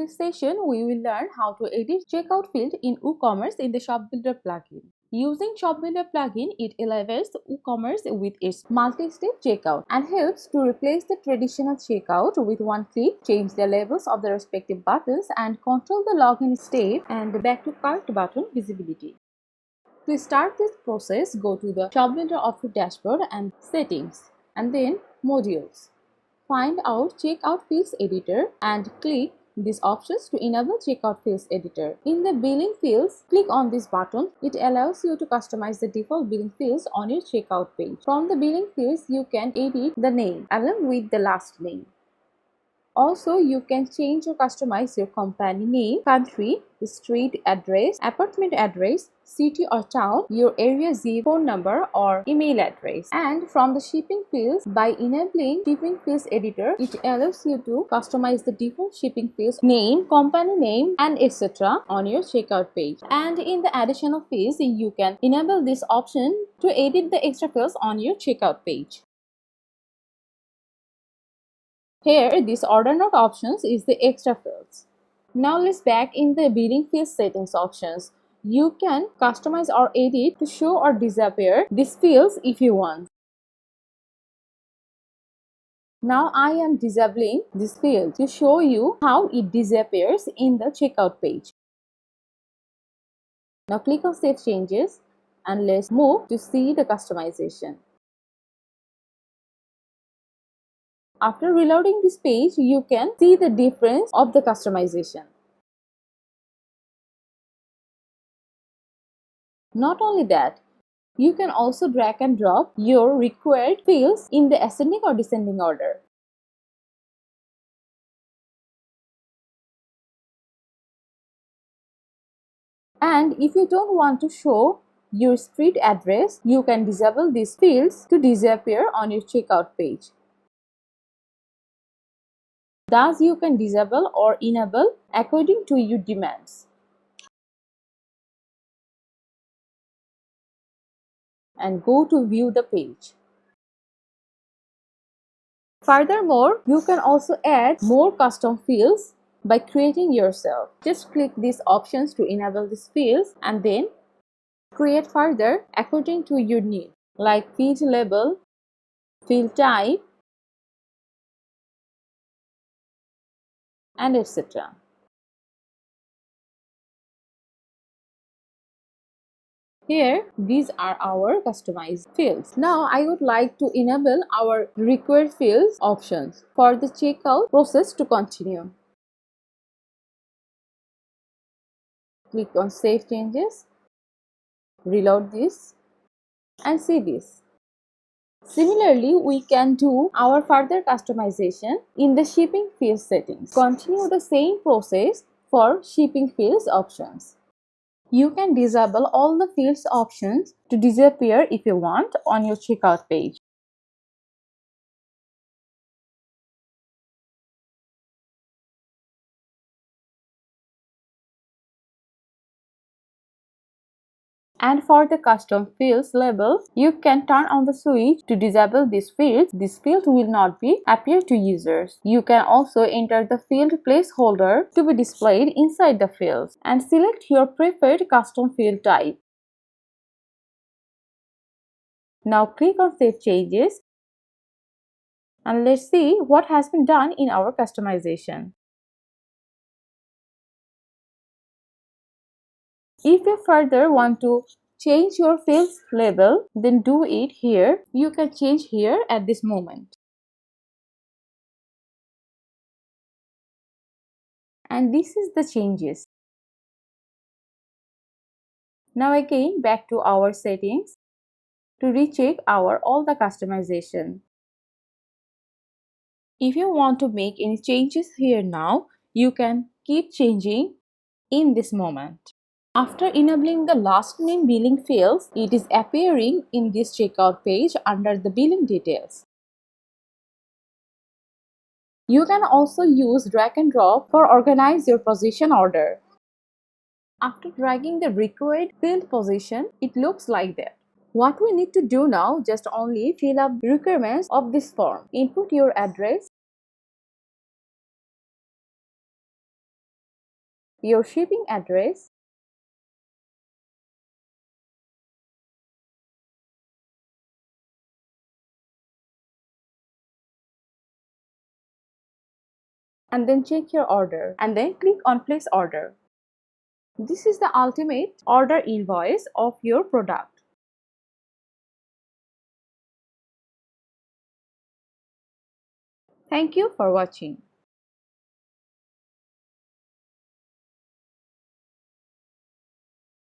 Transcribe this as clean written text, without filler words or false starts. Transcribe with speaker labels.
Speaker 1: this session, we will learn how to edit checkout field in WooCommerce in the Shopbuilder plugin. Using Shopbuilder plugin, it elevates WooCommerce with its multi-step checkout and helps to replace the traditional checkout with one click, change the labels of the respective buttons, and control the login step and back to cart button visibility. To start this process, go to the Shopbuilder Offer dashboard and Settings, and then Modules. Find out Checkout Fields Editor and click these options to enable Checkout Fields Editor. In the Billing Fields, click on this button. It allows you to customize the default billing fields on your checkout page. From the billing fields, you can edit the name along with the last name. Also, you can change or customize your company name, country, street address, apartment address, city or town, your area zip, phone number or email address. And from the shipping fields, by enabling shipping fields editor, it allows you to customize the default shipping fields name, company name, and etc. on your checkout page. And in the additional fields, you can enable this option to edit the extra fields on your checkout page. Here, this order note options is the extra fields. Now let's back in the billing field settings options. You can customize or edit to show or disappear these fields if you want. Now I am disabling this field to show you how it disappears in the checkout page. Now click on Save Changes and let's move to see the customization. After reloading this page, you can see the difference of the customization. Not only that, you can also drag and drop your required fields in the ascending or descending order. And if you don't want to show your street address, you can disable these fields to disappear on your checkout page. Thus, you can disable or enable according to your demands. And go to view the page. Furthermore, you can also add more custom fields by creating yourself. Just click these options to enable these fields and then create further according to your need, like field label, field type, and etc. Here, these are our customized fields. Now, I would like to enable our required fields options for the checkout process to continue. Click on Save Changes, reload this, and see this. Similarly, we can do our further customization in the shipping field settings. Continue the same process for shipping fields options. You can disable all the fields options to disappear if you want on your checkout page. And for the custom fields label, you can turn on the switch to disable these fields. This field will not be appear to users. You can also enter the field placeholder to be displayed inside the fields and select your preferred custom field type. Now click on Save Changes and let's see what has been done in our customization. If you further want to change your fields label, then do it here. You can change here at this moment. And this is the changes. Now again back to our settings to recheck all the customization. If you want to make any changes here now, you can keep changing in this moment. After enabling the last name billing fields, it is appearing in this checkout page under the billing details. You can also use drag and drop for organize your position order. After dragging the required field position, it looks like that. What we need to do now, just only fill up requirements of this form. Input your address, your shipping address, and then check your order and then click on place order. This is the ultimate order invoice of your product. Thank you for watching.